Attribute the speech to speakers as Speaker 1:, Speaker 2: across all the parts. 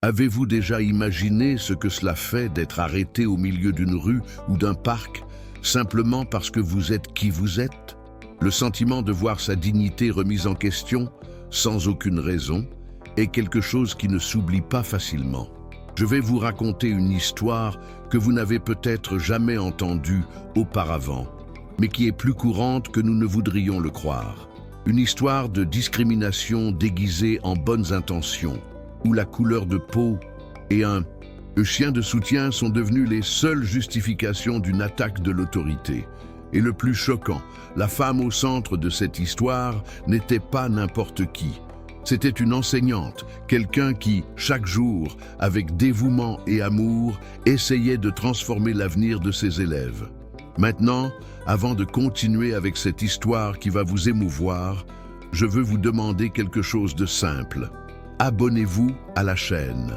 Speaker 1: Avez-vous déjà imaginé ce que cela fait d'être arrêté au milieu d'une rue ou d'un parc, simplement parce que vous êtes qui vous êtes? Le sentiment de voir sa dignité remise en question, sans aucune raison, est quelque chose qui ne s'oublie pas facilement. Je vais vous raconter une histoire que vous n'avez peut-être jamais entendue auparavant, mais qui est plus courante que nous ne voudrions le croire. Une histoire de discrimination déguisée en bonnes intentions, où la couleur de peau et un chien de soutien sont devenus les seules justifications d'une attaque de l'autorité. Et le plus choquant, la femme au centre de cette histoire n'était pas n'importe qui. C'était une enseignante, quelqu'un qui, chaque jour, avec dévouement et amour, essayait de transformer l'avenir de ses élèves. Maintenant, avant de continuer avec cette histoire qui va vous émouvoir, je veux vous demander quelque chose de simple. Abonnez-vous à la chaîne.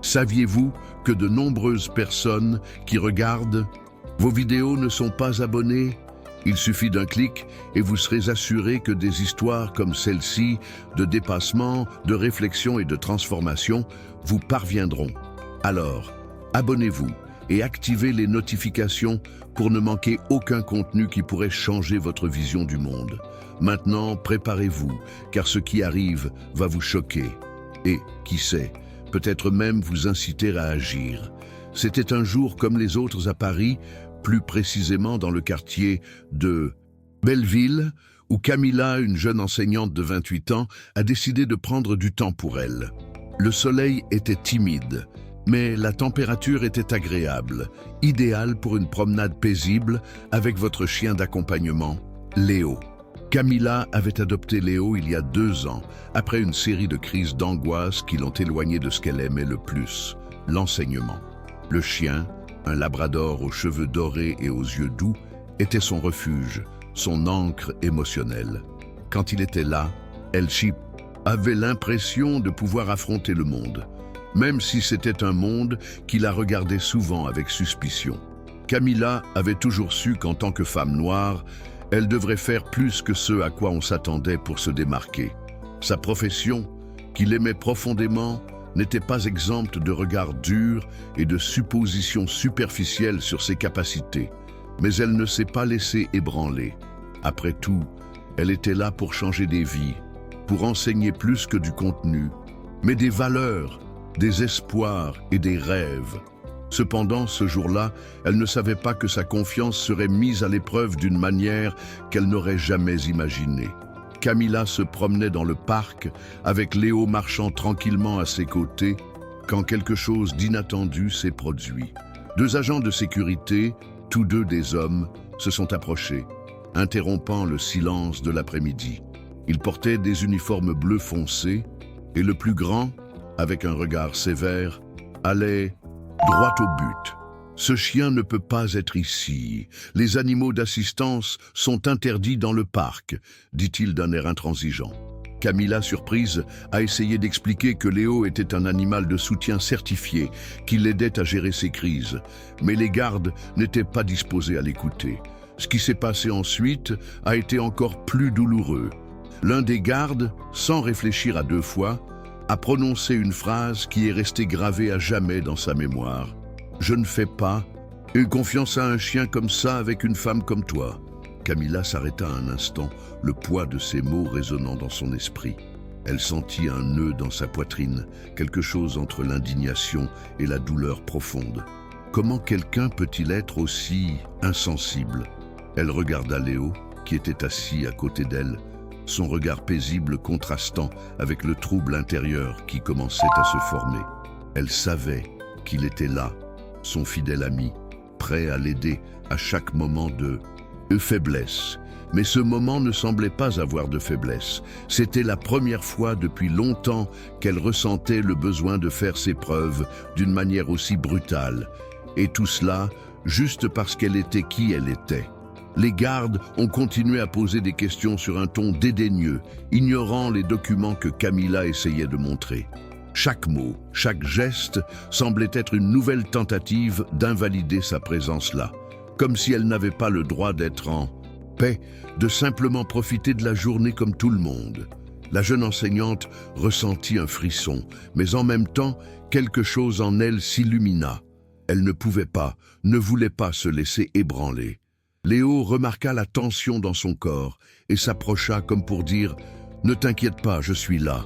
Speaker 1: Saviez-vous que de nombreuses personnes qui regardent vos vidéos ne sont pas abonnées? Il suffit d'un clic et vous serez assuré que des histoires comme celle-ci, de dépassement, de réflexion et de transformation, vous parviendront. Alors, abonnez-vous et activez les notifications pour ne manquer aucun contenu qui pourrait changer votre vision du monde. Maintenant, préparez-vous, car ce qui arrive va vous choquer. Et, qui sait, peut-être même vous inciter à agir. C'était un jour comme les autres à Paris, plus précisément dans le quartier de Belleville, où Camilla, une jeune enseignante de 28 ans, a décidé de prendre du temps pour elle. Le soleil était timide, mais la température était agréable, idéale pour une promenade paisible avec votre chien d'accompagnement, Léo. Camilla avait adopté Léo il y a 2 ans, après une série de crises d'angoisse qui l'ont éloignée de ce qu'elle aimait le plus, l'enseignement. Le chien, un labrador aux cheveux dorés et aux yeux doux, était son refuge, son ancre émotionnelle. Quand il était là, Elchip avait l'impression de pouvoir affronter le monde, même si c'était un monde qui la regardait souvent avec suspicion. Camilla avait toujours su qu'en tant que femme noire, elle devrait faire plus que ce à quoi on s'attendait pour se démarquer. Sa profession, qu'il aimait profondément, n'était pas exempte de regards durs et de suppositions superficielles sur ses capacités. Mais elle ne s'est pas laissée ébranler. Après tout, elle était là pour changer des vies, pour enseigner plus que du contenu, mais des valeurs, des espoirs et des rêves. Cependant, ce jour-là, elle ne savait pas que sa confiance serait mise à l'épreuve d'une manière qu'elle n'aurait jamais imaginée. Camilla se promenait dans le parc, avec Léo marchant tranquillement à ses côtés, quand quelque chose d'inattendu s'est produit. 2 agents de sécurité, tous 2 des hommes, se sont approchés, interrompant le silence de l'après-midi. Ils portaient des uniformes bleu foncé, et le plus grand, avec un regard sévère, allait droit au but. Ce chien ne peut pas être ici. Les animaux d'assistance sont interdits dans le parc, dit-il d'un air intransigeant. Camilla, surprise, a essayé d'expliquer que Léo était un animal de soutien certifié, qui l'aidait à gérer ses crises. Mais les gardes n'étaient pas disposés à l'écouter. Ce qui s'est passé ensuite a été encore plus douloureux. L'un des gardes, sans réfléchir à 2 fois, a prononcé une phrase qui est restée gravée à jamais dans sa mémoire. « Je ne fais pas confiance à un chien comme ça avec une femme comme toi. » Camilla s'arrêta un instant, le poids de ces mots résonnant dans son esprit. Elle sentit un nœud dans sa poitrine, quelque chose entre l'indignation et la douleur profonde. Comment quelqu'un peut-il être aussi insensible? Elle regarda Léo, qui était assis à côté d'elle, son regard paisible contrastant avec le trouble intérieur qui commençait à se former. Elle savait qu'il était là, son fidèle ami, prêt à l'aider à chaque moment de faiblesse. Mais ce moment ne semblait pas avoir de faiblesse. C'était la première fois depuis longtemps qu'elle ressentait le besoin de faire ses preuves d'une manière aussi brutale. Et tout cela, juste parce qu'elle était qui elle était. Les gardes ont continué à poser des questions sur un ton dédaigneux, ignorant les documents que Camilla essayait de montrer. Chaque mot, chaque geste semblait être une nouvelle tentative d'invalider sa présence là, comme si elle n'avait pas le droit d'être en paix, de simplement profiter de la journée comme tout le monde. La jeune enseignante ressentit un frisson, mais en même temps, quelque chose en elle s'illumina. Elle ne pouvait pas, ne voulait pas se laisser ébranler. Léo remarqua la tension dans son corps et s'approcha comme pour dire « Ne t'inquiète pas, je suis là ».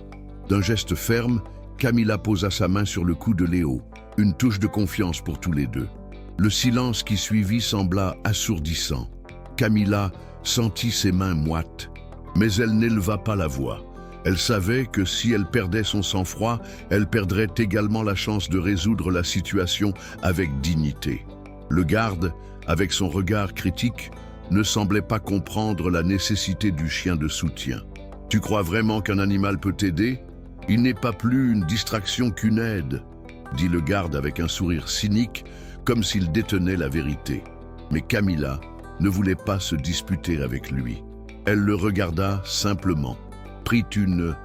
Speaker 1: D'un geste ferme, Camilla posa sa main sur le cou de Léo, une touche de confiance pour tous les deux. Le silence qui suivit sembla assourdissant. Camilla sentit ses mains moites, mais elle n'éleva pas la voix. Elle savait que si elle perdait son sang-froid, elle perdrait également la chance de résoudre la situation avec dignité. Le garde, avec son regard critique, ne semblait pas comprendre la nécessité du chien de soutien. « Tu crois vraiment qu'un animal peut t'aider ? Il n'est pas plus une distraction qu'une aide, » dit le garde avec un sourire cynique, comme s'il détenait la vérité. Mais Camilla ne voulait pas se disputer avec lui. Elle le regarda simplement, prit une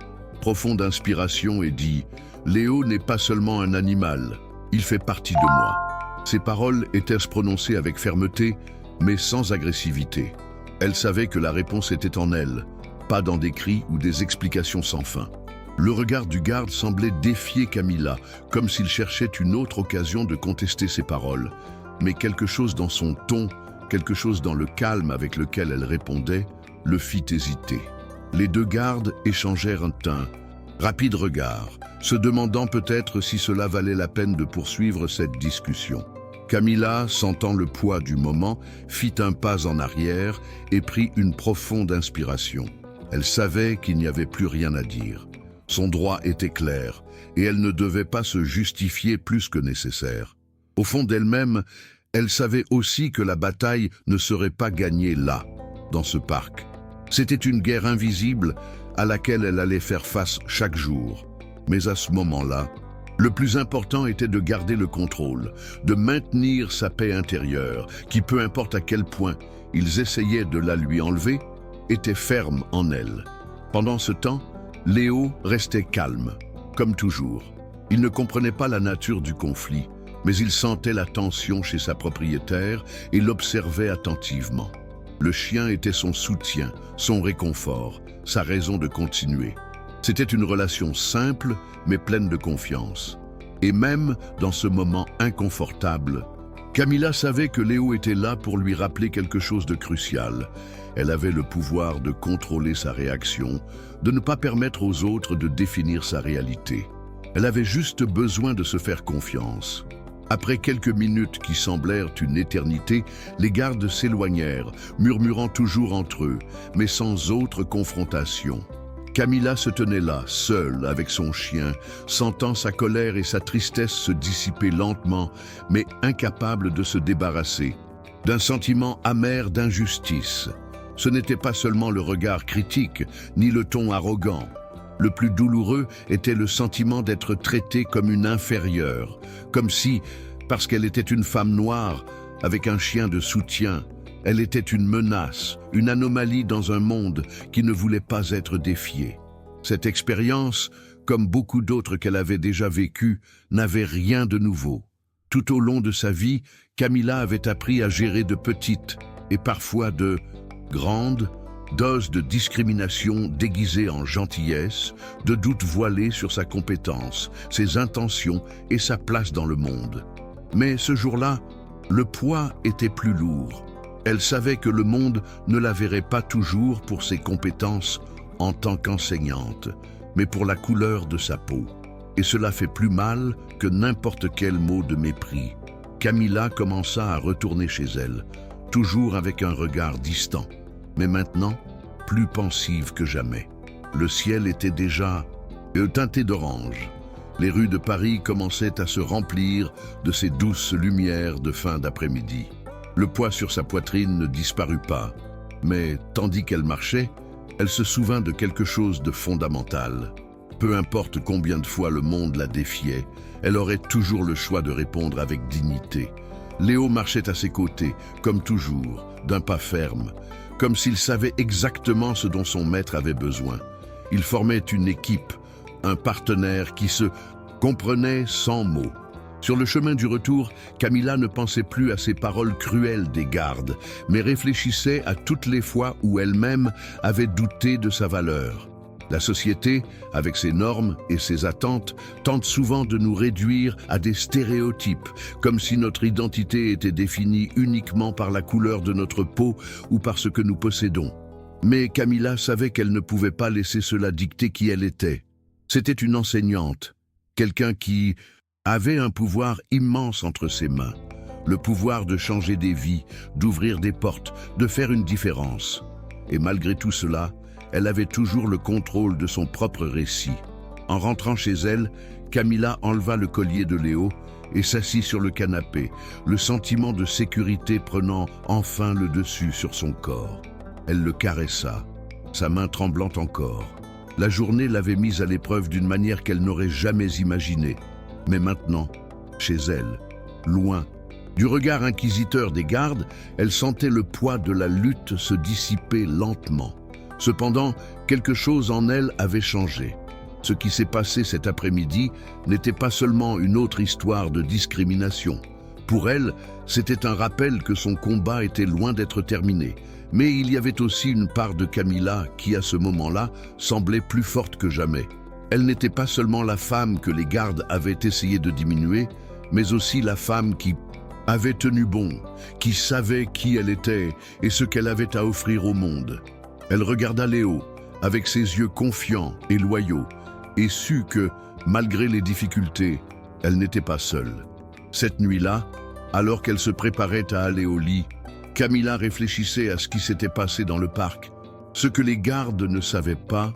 Speaker 1: profonde inspiration et dit « Léo n'est pas seulement un animal, il fait partie de moi. » Ces paroles étaient prononcées avec fermeté, mais sans agressivité. Elle savait que la réponse était en elle, pas dans des cris ou des explications sans fin. Le regard du garde semblait défier Camilla, comme s'il cherchait une autre occasion de contester ses paroles. Mais quelque chose dans son ton, quelque chose dans le calme avec lequel elle répondait, le fit hésiter. Les deux gardes échangèrent un rapide regard, se demandant peut-être si cela valait la peine de poursuivre cette discussion. Camilla, sentant le poids du moment, fit un pas en arrière et prit une profonde inspiration. Elle savait qu'il n'y avait plus rien à dire. Son droit était clair, et elle ne devait pas se justifier plus que nécessaire. Au fond d'elle-même, elle savait aussi que la bataille ne serait pas gagnée là, dans ce parc. C'était une guerre invisible à laquelle elle allait faire face chaque jour. Mais à ce moment-là, le plus important était de garder le contrôle, de maintenir sa paix intérieure, qui, peu importe à quel point ils essayaient de la lui enlever, était ferme en elle. Pendant ce temps, Léo restait calme, comme toujours. Il ne comprenait pas la nature du conflit, mais il sentait la tension chez sa propriétaire et l'observait attentivement. Le chien était son soutien, son réconfort, sa raison de continuer. C'était une relation simple, mais pleine de confiance. Et même dans ce moment inconfortable, Camilla savait que Léo était là pour lui rappeler quelque chose de crucial. Elle avait le pouvoir de contrôler sa réaction, de ne pas permettre aux autres de définir sa réalité. Elle avait juste besoin de se faire confiance. Après quelques minutes qui semblèrent une éternité, les gardes s'éloignèrent, murmurant toujours entre eux, mais sans autre confrontation. Camilla se tenait là, seule, avec son chien, sentant sa colère et sa tristesse se dissiper lentement, mais incapable de se débarrasser d'un sentiment amer d'injustice. Ce n'était pas seulement le regard critique, ni le ton arrogant. Le plus douloureux était le sentiment d'être traitée comme une inférieure, comme si, parce qu'elle était une femme noire, avec un chien de soutien, elle était une menace, une anomalie dans un monde qui ne voulait pas être défié. Cette expérience, comme beaucoup d'autres qu'elle avait déjà vécues, n'avait rien de nouveau. Tout au long de sa vie, Camilla avait appris à gérer de petites et parfois de grandes doses de discrimination déguisée en gentillesse, de doutes voilés sur sa compétence, ses intentions et sa place dans le monde. Mais ce jour-là, le poids était plus lourd. Elle savait que le monde ne la verrait pas toujours pour ses compétences en tant qu'enseignante, mais pour la couleur de sa peau. Et cela fait plus mal que n'importe quel mot de mépris. Camilla commença à retourner chez elle, toujours avec un regard distant, mais maintenant plus pensive que jamais. Le ciel était déjà teinté d'orange. Les rues de Paris commençaient à se remplir de ces douces lumières de fin d'après-midi. Le poids sur sa poitrine ne disparut pas, mais tandis qu'elle marchait, elle se souvint de quelque chose de fondamental. Peu importe combien de fois le monde la défiait, elle aurait toujours le choix de répondre avec dignité. Léo marchait à ses côtés, comme toujours, d'un pas ferme, comme s'il savait exactement ce dont son maître avait besoin. Ils formaient une équipe, un partenaire qui se comprenait sans mots. Sur le chemin du retour, Camilla ne pensait plus à ces paroles cruelles des gardes, mais réfléchissait à toutes les fois où elle-même avait douté de sa valeur. La société, avec ses normes et ses attentes, tente souvent de nous réduire à des stéréotypes, comme si notre identité était définie uniquement par la couleur de notre peau ou par ce que nous possédons. Mais Camilla savait qu'elle ne pouvait pas laisser cela dicter qui elle était. C'était une enseignante, quelqu'un qui avait un pouvoir immense entre ses mains, le pouvoir de changer des vies, d'ouvrir des portes, de faire une différence. Et malgré tout cela, elle avait toujours le contrôle de son propre récit. En rentrant chez elle, Camilla enleva le collier de Léo et s'assit sur le canapé, le sentiment de sécurité prenant enfin le dessus sur son corps. Elle le caressa, sa main tremblant encore. La journée l'avait mise à l'épreuve d'une manière qu'elle n'aurait jamais imaginée. Mais maintenant, chez elle, loin, du regard inquisiteur des gardes, elle sentait le poids de la lutte se dissiper lentement. Cependant, quelque chose en elle avait changé. Ce qui s'est passé cet après-midi n'était pas seulement une autre histoire de discrimination. Pour elle, c'était un rappel que son combat était loin d'être terminé. Mais il y avait aussi une part de Camilla qui, à ce moment-là, semblait plus forte que jamais. Elle n'était pas seulement la femme que les gardes avaient essayé de diminuer, mais aussi la femme qui avait tenu bon, qui savait qui elle était et ce qu'elle avait à offrir au monde. Elle regarda Léo, avec ses yeux confiants et loyaux, et sut que, malgré les difficultés, elle n'était pas seule. Cette nuit-là, alors qu'elle se préparait à aller au lit, Camilla réfléchissait à ce qui s'était passé dans le parc. Ce que les gardes ne savaient pas,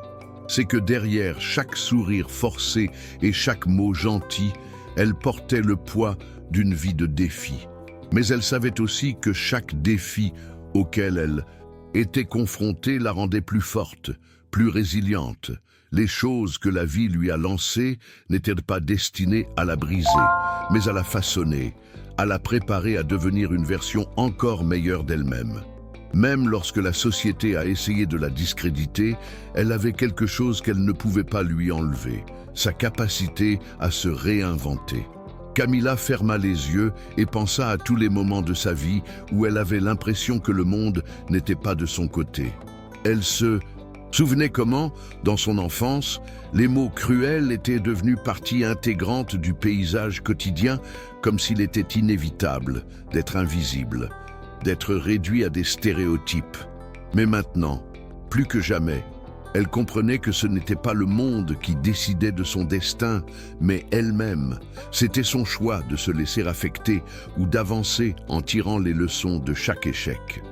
Speaker 1: c'est que derrière chaque sourire forcé et chaque mot gentil, elle portait le poids d'une vie de défi. Mais elle savait aussi que chaque défi auquel elle était confrontée la rendait plus forte, plus résiliente. Les choses que la vie lui a lancées n'étaient pas destinées à la briser, mais à la façonner, à la préparer à devenir une version encore meilleure d'elle-même. Même lorsque la société a essayé de la discréditer, elle avait quelque chose qu'elle ne pouvait pas lui enlever, sa capacité à se réinventer. Camilla ferma les yeux et pensa à tous les moments de sa vie où elle avait l'impression que le monde n'était pas de son côté. Elle se souvenait comment, dans son enfance, les mots cruels étaient devenus partie intégrante du paysage quotidien, comme s'il était inévitable d'être invisible, d'être réduit à des stéréotypes. Mais maintenant, plus que jamais, elle comprenait que ce n'était pas le monde qui décidait de son destin, mais elle-même. C'était son choix de se laisser affecter ou d'avancer en tirant les leçons de chaque échec.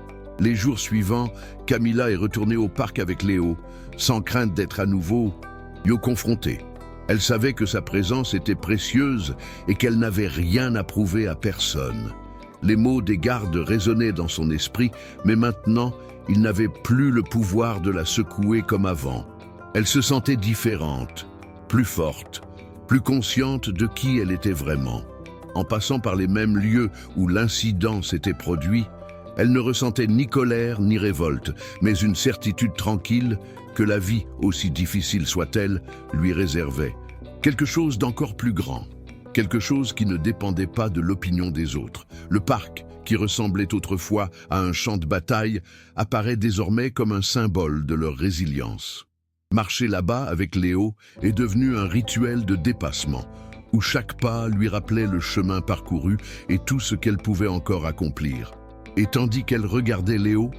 Speaker 1: Les jours suivants, Camilla est retournée au parc avec Léo, sans crainte d'être à nouveau confrontée. Elle savait que sa présence était précieuse et qu'elle n'avait rien à prouver à personne. Les mots des gardes résonnaient dans son esprit, mais maintenant, il n'avait plus le pouvoir de la secouer comme avant. Elle se sentait différente, plus forte, plus consciente de qui elle était vraiment. En passant par les mêmes lieux où l'incident s'était produit, elle ne ressentait ni colère ni révolte, mais une certitude tranquille que la vie, aussi difficile soit-elle, lui réservait. Quelque chose d'encore plus grand, quelque chose qui ne dépendait pas de l'opinion des autres. Le parc, qui ressemblait autrefois à un champ de bataille, apparaît désormais comme un symbole de leur résilience. Marcher là-bas avec Léo est devenu un rituel de dépassement, où chaque pas lui rappelait le chemin parcouru et tout ce qu'elle pouvait encore accomplir. Et tandis qu'elle regardait Léo,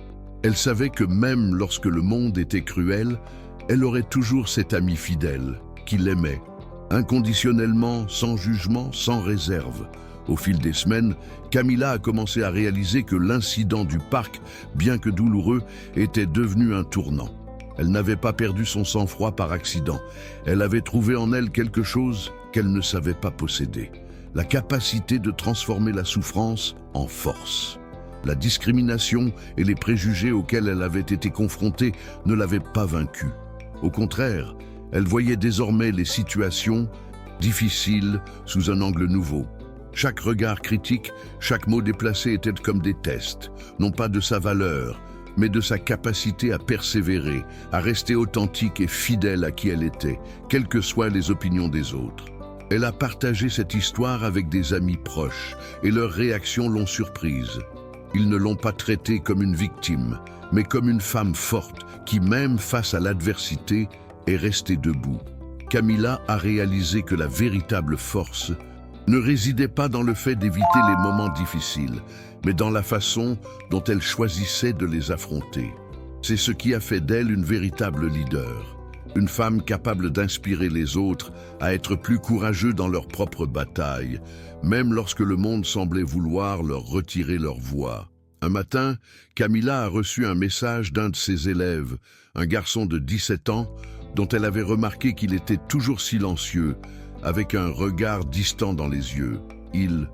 Speaker 1: elle savait que même lorsque le monde était cruel, elle aurait toujours cet ami fidèle, qui l'aimait, inconditionnellement, sans jugement, sans réserve. Au fil des semaines, Camilla a commencé à réaliser que l'incident du parc, bien que douloureux, était devenu un tournant. Elle n'avait pas perdu son sang-froid par accident. Elle avait trouvé en elle quelque chose qu'elle ne savait pas posséder, la capacité de transformer la souffrance en force. La discrimination et les préjugés auxquels elle avait été confrontée ne l'avaient pas vaincue. Au contraire, elle voyait désormais les situations difficiles sous un angle nouveau. Chaque regard critique, chaque mot déplacé était comme des tests, non pas de sa valeur, mais de sa capacité à persévérer, à rester authentique et fidèle à qui elle était, quelles que soient les opinions des autres. Elle a partagé cette histoire avec des amis proches, et leurs réactions l'ont surprise. Ils ne l'ont pas traitée comme une victime, mais comme une femme forte qui, même face à l'adversité, est restée debout. Camilla a réalisé que la véritable force ne résidait pas dans le fait d'éviter les moments difficiles, mais dans la façon dont elle choisissait de les affronter. C'est ce qui a fait d'elle une véritable leader, une femme capable d'inspirer les autres à être plus courageux dans leur propre bataille, même lorsque le monde semblait vouloir leur retirer leur voix. Un matin, Camilla a reçu un message d'un de ses élèves, un garçon de 17 ans, dont elle avait remarqué qu'il était toujours silencieux, avec un regard distant dans les yeux. Il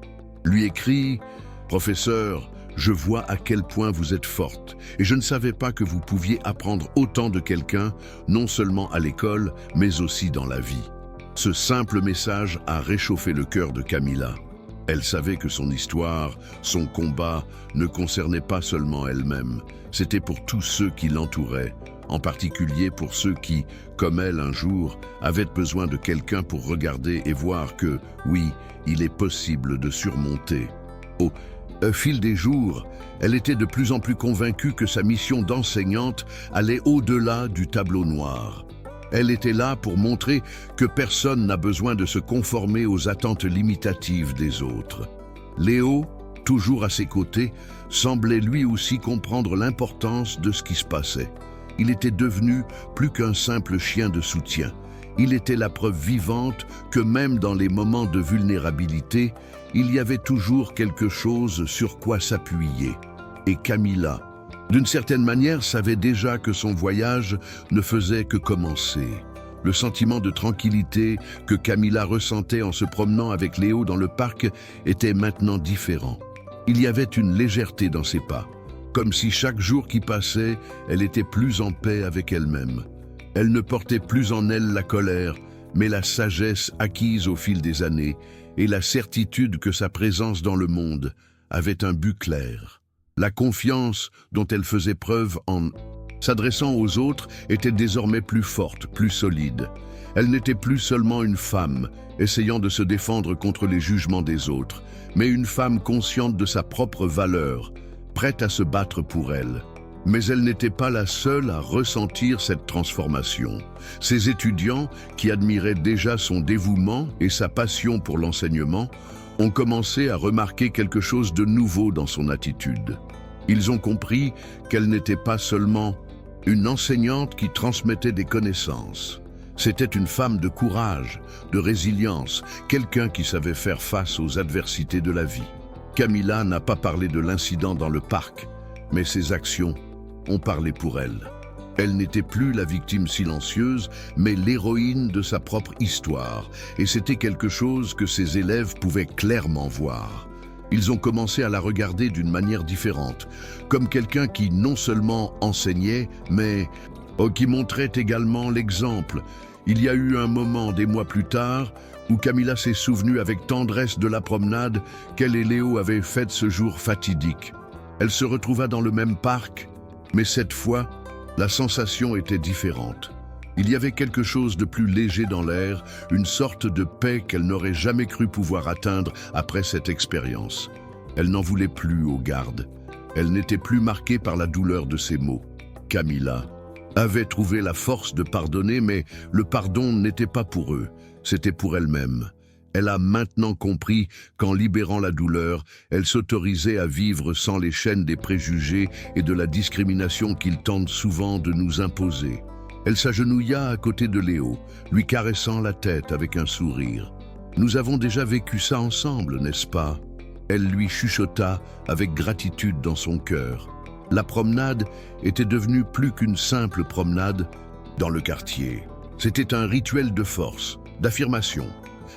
Speaker 1: lui écrit « Professeur, je vois à quel point vous êtes forte, et je ne savais pas que vous pouviez apprendre autant de quelqu'un, non seulement à l'école, mais aussi dans la vie. » Ce simple message a réchauffé le cœur de Camilla. Elle savait que son histoire, son combat, ne concernait pas seulement elle-même, c'était pour tous ceux qui l'entouraient, en particulier pour ceux qui, comme elle un jour, avaient besoin de quelqu'un pour regarder et voir que, oui, il est possible de surmonter. Au fil des jours, elle était de plus en plus convaincue que sa mission d'enseignante allait au-delà du tableau noir. Elle était là pour montrer que personne n'a besoin de se conformer aux attentes limitatives des autres. Léo, toujours à ses côtés, semblait lui aussi comprendre l'importance de ce qui se passait. Il était devenu plus qu'un simple chien de soutien. Il était la preuve vivante que même dans les moments de vulnérabilité, il y avait toujours quelque chose sur quoi s'appuyer. Et Camilla, d'une certaine manière, savait déjà que son voyage ne faisait que commencer. Le sentiment de tranquillité que Camilla ressentait en se promenant avec Léo dans le parc était maintenant différent. Il y avait une légèreté dans ses pas, comme si chaque jour qui passait, elle était plus en paix avec elle-même. Elle ne portait plus en elle la colère, mais la sagesse acquise au fil des années et la certitude que sa présence dans le monde avait un but clair. La confiance dont elle faisait preuve en s'adressant aux autres était désormais plus forte, plus solide. Elle n'était plus seulement une femme, essayant de se défendre contre les jugements des autres, mais une femme consciente de sa propre valeur, prête à se battre pour elle. Mais elle n'était pas la seule à ressentir cette transformation. Ses étudiants, qui admiraient déjà son dévouement et sa passion pour l'enseignement, ont commencé à remarquer quelque chose de nouveau dans son attitude. Ils ont compris qu'elle n'était pas seulement une enseignante qui transmettait des connaissances. C'était une femme de courage, de résilience, quelqu'un qui savait faire face aux adversités de la vie. Camilla n'a pas parlé de l'incident dans le parc, mais ses actions ont parlé pour elle. Elle n'était plus la victime silencieuse, mais l'héroïne de sa propre histoire, et c'était quelque chose que ses élèves pouvaient clairement voir. Ils ont commencé à la regarder d'une manière différente, comme quelqu'un qui non seulement enseignait, mais qui montrait également l'exemple. Il y a eu un moment, des mois plus tard, où Camilla s'est souvenue avec tendresse de la promenade qu'elle et Léo avaient faite ce jour fatidique. Elle se retrouva dans le même parc, mais cette fois, la sensation était différente. Il y avait quelque chose de plus léger dans l'air, une sorte de paix qu'elle n'aurait jamais cru pouvoir atteindre après cette expérience. Elle n'en voulait plus aux gardes. Elle n'était plus marquée par la douleur de ses mots. Camilla avait trouvé la force de pardonner, mais le pardon n'était pas pour eux, c'était pour elle-même. Elle a maintenant compris qu'en libérant la douleur, elle s'autorisait à vivre sans les chaînes des préjugés et de la discrimination qu'ils tentent souvent de nous imposer. Elle s'agenouilla à côté de Léo, lui caressant la tête avec un sourire. « Nous avons déjà vécu ça ensemble, n'est-ce pas ?» Elle lui chuchota avec gratitude dans son cœur. La promenade était devenue plus qu'une simple promenade dans le quartier. C'était un rituel de force, d'affirmation.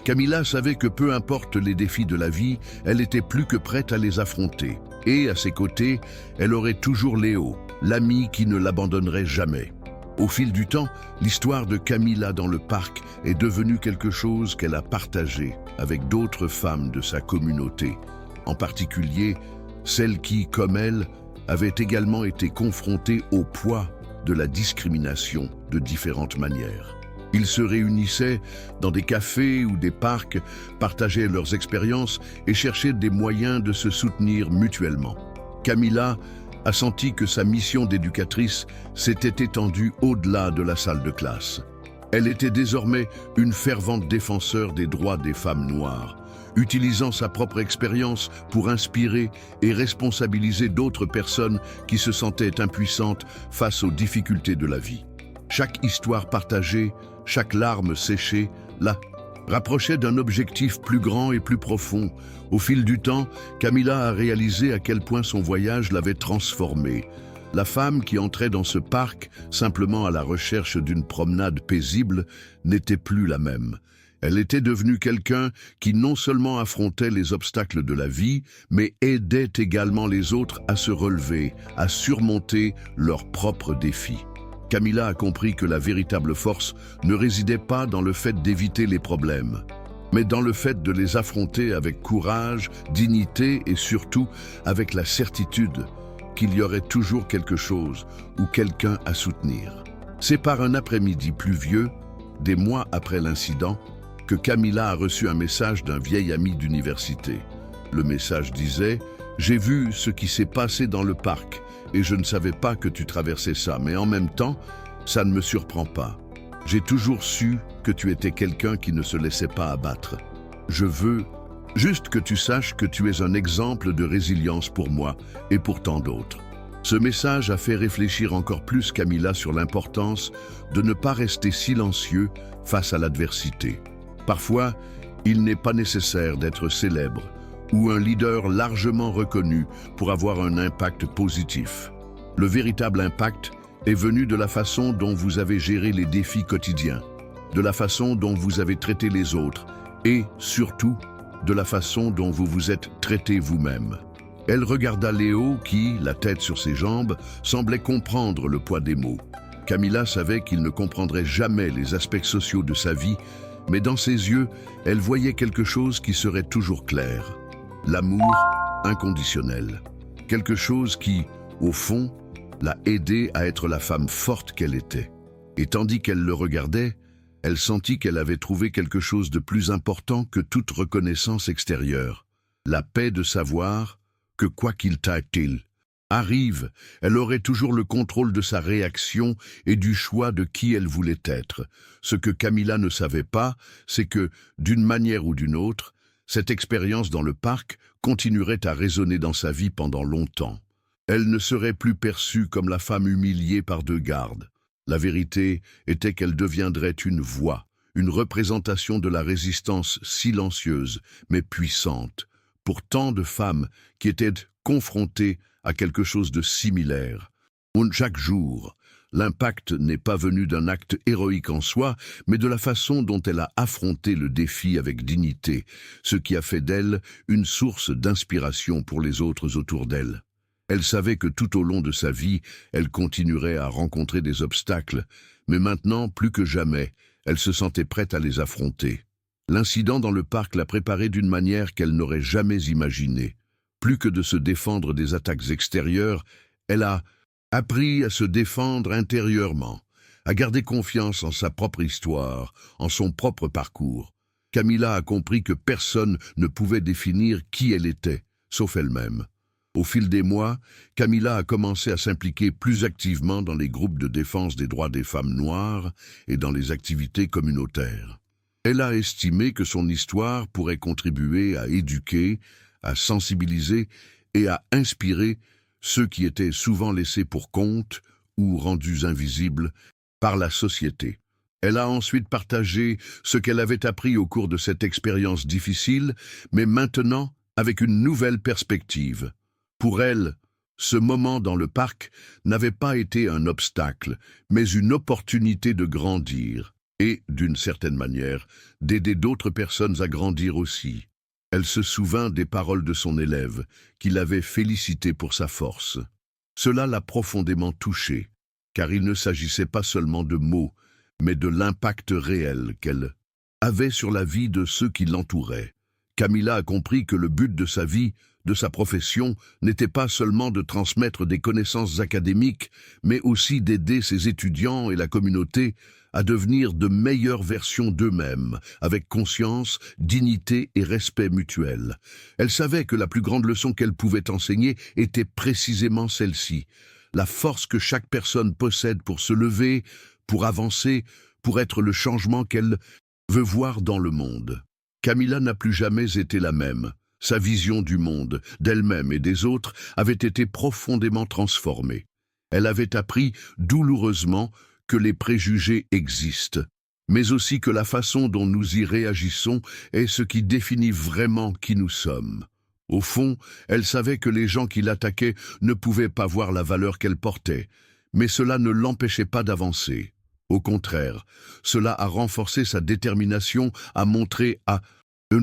Speaker 1: Camilla savait que peu importe les défis de la vie, elle était plus que prête à les affronter. Et à ses côtés, elle aurait toujours Léo, l'ami qui ne l'abandonnerait jamais. Au fil du temps, l'histoire de Camilla dans le parc est devenue quelque chose qu'elle a partagé avec d'autres femmes de sa communauté, en particulier celles qui, comme elle, avaient également été confrontées au poids de la discrimination de différentes manières. Ils se réunissaient dans des cafés ou des parcs, partageaient leurs expériences et cherchaient des moyens de se soutenir mutuellement. Camilla a senti que sa mission d'éducatrice s'était étendue au-delà de la salle de classe. Elle était désormais une fervente défenseur des droits des femmes noires, utilisant sa propre expérience pour inspirer et responsabiliser d'autres personnes qui se sentaient impuissantes face aux difficultés de la vie. Chaque histoire partagée, chaque larme séchée, la rapprochait d'un objectif plus grand et plus profond. Au fil du temps, Camilla a réalisé à quel point son voyage l'avait transformée. La femme qui entrait dans ce parc simplement à la recherche d'une promenade paisible n'était plus la même. Elle était devenue quelqu'un qui non seulement affrontait les obstacles de la vie, mais aidait également les autres à se relever, à surmonter leurs propres défis. Camilla a compris que la véritable force ne résidait pas dans le fait d'éviter les problèmes, mais dans le fait de les affronter avec courage, dignité et surtout avec la certitude qu'il y aurait toujours quelque chose ou quelqu'un à soutenir. C'est par un après-midi pluvieux, des mois après l'incident, que Camilla a reçu un message d'un vieil ami d'université. Le message disait « J'ai vu ce qui s'est passé dans le parc et je ne savais pas que tu traversais ça, mais en même temps, ça ne me surprend pas. J'ai toujours su que tu étais quelqu'un qui ne se laissait pas abattre. Je veux juste que tu saches que tu es un exemple de résilience pour moi et pour tant d'autres. » Ce message a fait réfléchir encore plus Camilla sur l'importance de ne pas rester silencieux face à l'adversité. Parfois, il n'est pas nécessaire d'être célèbre ou un leader largement reconnu pour avoir un impact positif. Le véritable impact est venu de la façon dont vous avez géré les défis quotidiens, de la façon dont vous avez traité les autres et, surtout, de la façon dont vous vous êtes traité vous-même. Elle regarda Léo qui, la tête sur ses jambes, semblait comprendre le poids des mots. Camilla savait qu'il ne comprendrait jamais les aspects sociaux de sa vie, mais dans ses yeux, elle voyait quelque chose qui serait toujours clair. L'amour inconditionnel. Quelque chose qui, au fond, l'a aidée à être la femme forte qu'elle était. Et tandis qu'elle le regardait, elle sentit qu'elle avait trouvé quelque chose de plus important que toute reconnaissance extérieure. La paix de savoir que quoi qu'il arrive, elle aurait toujours le contrôle de sa réaction et du choix de qui elle voulait être. Ce que Camilla ne savait pas, c'est que, d'une manière ou d'une autre, cette expérience dans le parc continuerait à résonner dans sa vie pendant longtemps. Elle ne serait plus perçue comme la femme humiliée par deux gardes. La vérité était qu'elle deviendrait une voix, une représentation de la résistance silencieuse mais puissante, pour tant de femmes qui étaient confrontées à quelque chose de similaire. Chaque jour, l'impact n'est pas venu d'un acte héroïque en soi, mais de la façon dont elle a affronté le défi avec dignité, ce qui a fait d'elle une source d'inspiration pour les autres autour d'elle. Elle savait que tout au long de sa vie, elle continuerait à rencontrer des obstacles, mais maintenant, plus que jamais, elle se sentait prête à les affronter. L'incident dans le parc l'a préparée d'une manière qu'elle n'aurait jamais imaginée. Plus que de se défendre des attaques extérieures, elle a appris à se défendre intérieurement, à garder confiance en sa propre histoire, en son propre parcours. Camilla a compris que personne ne pouvait définir qui elle était, sauf elle-même. Au fil des mois, Camilla a commencé à s'impliquer plus activement dans les groupes de défense des droits des femmes noires et dans les activités communautaires. Elle a estimé que son histoire pourrait contribuer à éduquer, à sensibiliser et à inspirer ceux qui étaient souvent laissés pour compte ou rendus invisibles par la société. Elle a ensuite partagé ce qu'elle avait appris au cours de cette expérience difficile, mais maintenant avec une nouvelle perspective. Pour elle, ce moment dans le parc n'avait pas été un obstacle, mais une opportunité de grandir et, d'une certaine manière, d'aider d'autres personnes à grandir aussi. Elle se souvint des paroles de son élève, qui l'avait félicité pour sa force. Cela l'a profondément touchée, car il ne s'agissait pas seulement de mots, mais de l'impact réel qu'elle avait sur la vie de ceux qui l'entouraient. Camilla a compris que le but de sa vie, de sa profession, n'était pas seulement de transmettre des connaissances académiques, mais aussi d'aider ses étudiants et la communauté à devenir de meilleures versions d'eux-mêmes, avec conscience, dignité et respect mutuel. Elle savait que la plus grande leçon qu'elle pouvait enseigner était précisément celle-ci. La force que chaque personne possède pour se lever, pour avancer, pour être le changement qu'elle veut voir dans le monde. Camilla n'a plus jamais été la même. Sa vision du monde, d'elle-même et des autres, avait été profondément transformée. Elle avait appris douloureusement que les préjugés existent, mais aussi que la façon dont nous y réagissons est ce qui définit vraiment qui nous sommes. Au fond, elle savait que les gens qui l'attaquaient ne pouvaient pas voir la valeur qu'elle portait, mais cela ne l'empêchait pas d'avancer. Au contraire, cela a renforcé sa détermination à montrer à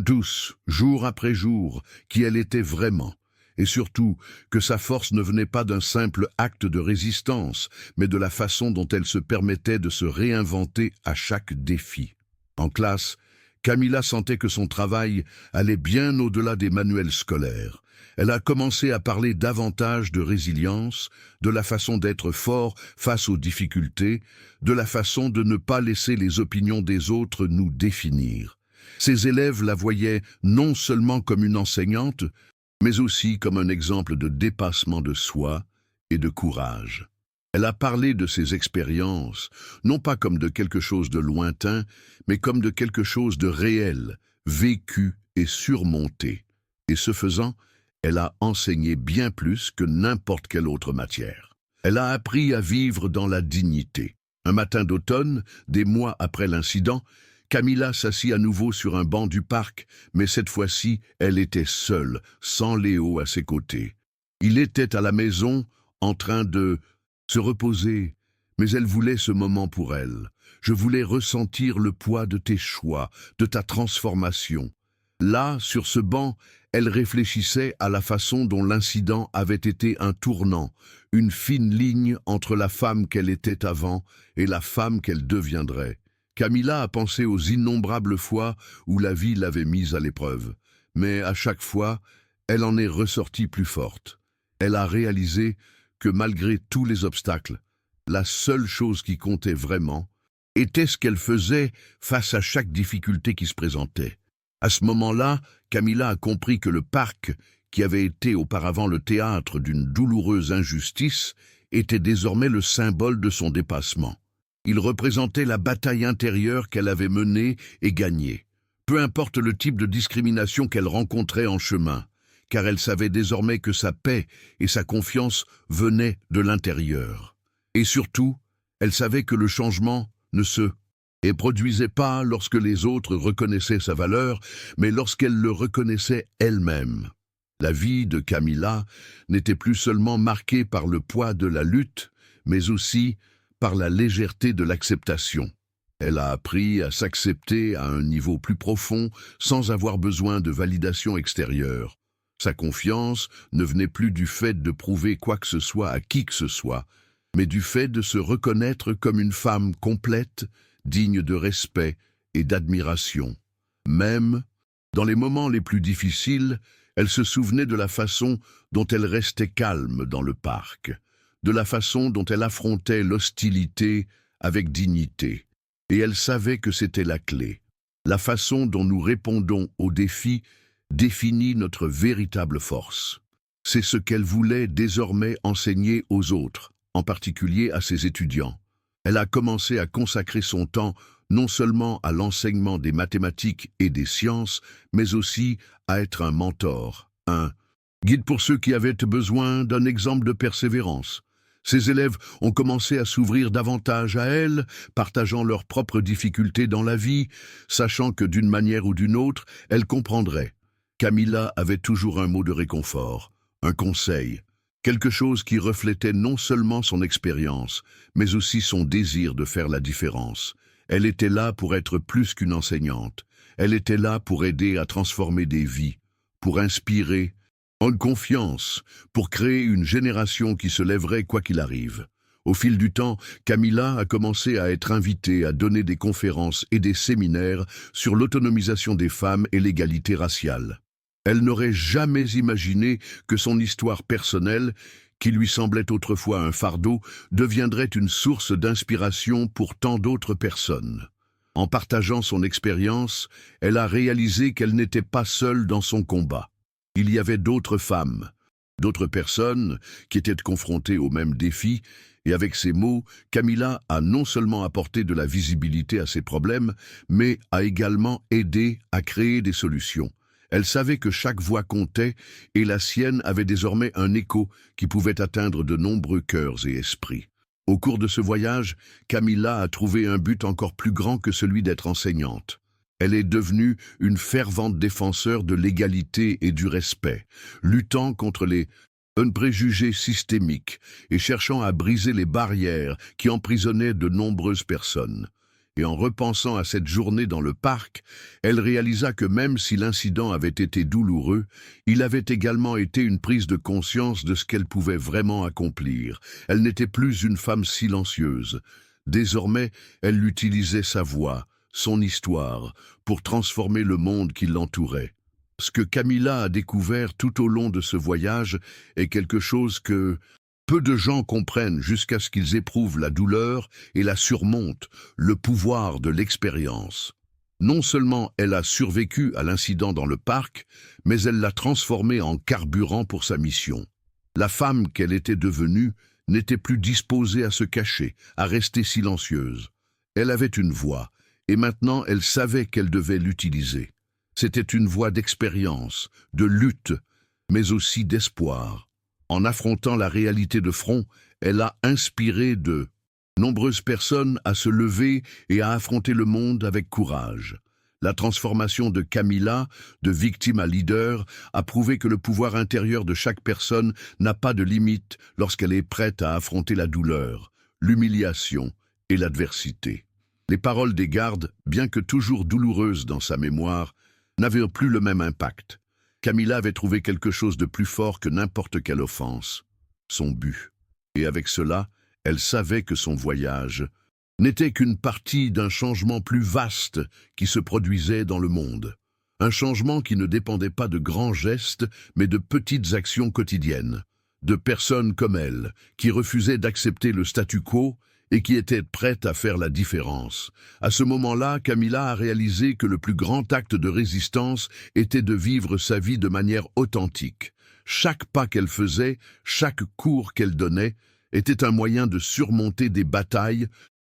Speaker 1: tous, jour après jour, qui elle était vraiment, et surtout que sa force ne venait pas d'un simple acte de résistance, mais de la façon dont elle se permettait de se réinventer à chaque défi. En classe, Camilla sentait que son travail allait bien au-delà des manuels scolaires. Elle a commencé à parler davantage de résilience, de la façon d'être fort face aux difficultés, de la façon de ne pas laisser les opinions des autres nous définir. Ses élèves la voyaient non seulement comme une enseignante, mais aussi comme un exemple de dépassement de soi et de courage. Elle a parlé de ses expériences, non pas comme de quelque chose de lointain, mais comme de quelque chose de réel, vécu et surmonté. Et ce faisant, elle a enseigné bien plus que n'importe quelle autre matière. Elle a appris à vivre dans la dignité. Un matin d'automne, des mois après l'incident, Camilla s'assit à nouveau sur un banc du parc, mais cette fois-ci, elle était seule, sans Léo à ses côtés. Il était à la maison, en train de se reposer, mais elle voulait ce moment pour elle. Je voulais ressentir le poids de tes choix, de ta transformation. Là, sur ce banc, elle réfléchissait à la façon dont l'incident avait été un tournant, une fine ligne entre la femme qu'elle était avant et la femme qu'elle deviendrait. Camilla a pensé aux innombrables fois où la vie l'avait mise à l'épreuve, mais à chaque fois, elle en est ressortie plus forte. Elle a réalisé que malgré tous les obstacles, la seule chose qui comptait vraiment était ce qu'elle faisait face à chaque difficulté qui se présentait. À ce moment-là, Camilla a compris que le parc, qui avait été auparavant le théâtre d'une douloureuse injustice, était désormais le symbole de son dépassement. Il représentait la bataille intérieure qu'elle avait menée et gagnée, peu importe le type de discrimination qu'elle rencontrait en chemin, car elle savait désormais que sa paix et sa confiance venaient de l'intérieur. Et surtout, elle savait que le changement ne se produisait pas lorsque les autres reconnaissaient sa valeur, mais lorsqu'elle le reconnaissait elle-même. La vie de Camilla n'était plus seulement marquée par le poids de la lutte, mais aussi par la légèreté de l'acceptation. Elle a appris à s'accepter à un niveau plus profond sans avoir besoin de validation extérieure. Sa confiance ne venait plus du fait de prouver quoi que ce soit à qui que ce soit, mais du fait de se reconnaître comme une femme complète, digne de respect et d'admiration. Même dans les moments les plus difficiles, elle se souvenait de la façon dont elle restait calme dans le parc, de la façon dont elle affrontait l'hostilité avec dignité. Et elle savait que c'était la clé. La façon dont nous répondons aux défis définit notre véritable force. C'est ce qu'elle voulait désormais enseigner aux autres, en particulier à ses étudiants. Elle a commencé à consacrer son temps non seulement à l'enseignement des mathématiques et des sciences, mais aussi à être un mentor, un guide pour ceux qui avaient besoin d'un exemple de persévérance. Ses élèves ont commencé à s'ouvrir davantage à elle, partageant leurs propres difficultés dans la vie, sachant que d'une manière ou d'une autre, elle comprendrait. Camilla avait toujours un mot de réconfort, un conseil, quelque chose qui reflétait non seulement son expérience, mais aussi son désir de faire la différence. Elle était là pour être plus qu'une enseignante. Elle était là pour aider à transformer des vies, pour inspirer, en confiance, pour créer une génération qui se lèverait quoi qu'il arrive. Au fil du temps, Camilla a commencé à être invitée à donner des conférences et des séminaires sur l'autonomisation des femmes et l'égalité raciale. Elle n'aurait jamais imaginé que son histoire personnelle, qui lui semblait autrefois un fardeau, deviendrait une source d'inspiration pour tant d'autres personnes. En partageant son expérience, elle a réalisé qu'elle n'était pas seule dans son combat. Il y avait d'autres femmes, d'autres personnes qui étaient confrontées au même défi, et avec ces mots, Camilla a non seulement apporté de la visibilité à ses problèmes, mais a également aidé à créer des solutions. Elle savait que chaque voix comptait, et la sienne avait désormais un écho qui pouvait atteindre de nombreux cœurs et esprits. Au cours de ce voyage, Camilla a trouvé un but encore plus grand que celui d'être enseignante. Elle est devenue une fervente défenseur de l'égalité et du respect, luttant contre les préjugés systémiques et cherchant à briser les barrières qui emprisonnaient de nombreuses personnes. Et en repensant à cette journée dans le parc, elle réalisa que même si l'incident avait été douloureux, il avait également été une prise de conscience de ce qu'elle pouvait vraiment accomplir. Elle n'était plus une femme silencieuse. Désormais, elle utilisait sa voix, son histoire, pour transformer le monde qui l'entourait. Ce que Camilla a découvert tout au long de ce voyage est quelque chose que peu de gens comprennent jusqu'à ce qu'ils éprouvent la douleur et la surmontent, le pouvoir de l'expérience. Non seulement elle a survécu à l'incident dans le parc, mais elle l'a transformé en carburant pour sa mission. La femme qu'elle était devenue n'était plus disposée à se cacher, à rester silencieuse. Elle avait une voix, et maintenant elle savait qu'elle devait l'utiliser. C'était une voix d'expérience, de lutte, mais aussi d'espoir. En affrontant la réalité de front, elle a inspiré de nombreuses personnes à se lever et à affronter le monde avec courage. La transformation de Camilla, de victime à leader, a prouvé que le pouvoir intérieur de chaque personne n'a pas de limite lorsqu'elle est prête à affronter la douleur, l'humiliation et l'adversité. Les paroles des gardes, bien que toujours douloureuses dans sa mémoire, n'avaient plus le même impact. Camilla avait trouvé quelque chose de plus fort que n'importe quelle offense, son but. Et avec cela, elle savait que son voyage n'était qu'une partie d'un changement plus vaste qui se produisait dans le monde. Un changement qui ne dépendait pas de grands gestes, mais de petites actions quotidiennes, de personnes comme elle, qui refusaient d'accepter le statu quo et qui étaient prêtes à faire la différence. À ce moment-là, Camilla a réalisé que le plus grand acte de résistance était de vivre sa vie de manière authentique. Chaque pas qu'elle faisait, chaque cours qu'elle donnait, était un moyen de surmonter des batailles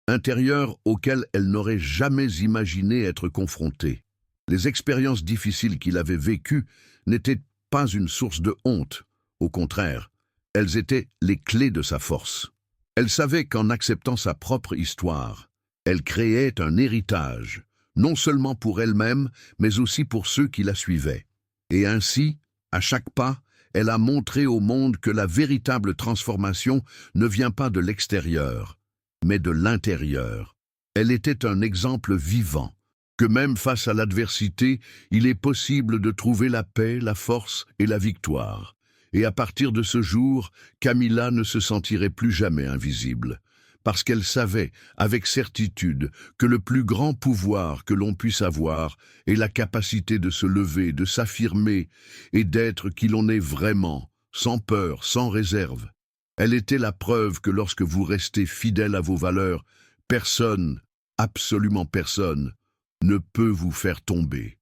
Speaker 1: intérieures auxquelles elle n'aurait jamais imaginé être confrontée. Les expériences difficiles qu'il avait vécues n'étaient pas une source de honte. Au contraire, elles étaient les clés de sa force. Elle savait qu'en acceptant sa propre histoire, elle créait un héritage, non seulement pour elle-même, mais aussi pour ceux qui la suivaient. Et ainsi, à chaque pas, elle a montré au monde que la véritable transformation ne vient pas de l'extérieur, mais de l'intérieur. Elle était un exemple vivant, que même face à l'adversité, il est possible de trouver la paix, la force et la victoire. Et à partir de ce jour, Camilla ne se sentirait plus jamais invisible, parce qu'elle savait, avec certitude, que le plus grand pouvoir que l'on puisse avoir est la capacité de se lever, de s'affirmer et d'être qui l'on est vraiment, sans peur, sans réserve. Elle était la preuve que lorsque vous restez fidèle à vos valeurs, personne, absolument personne, ne peut vous faire tomber.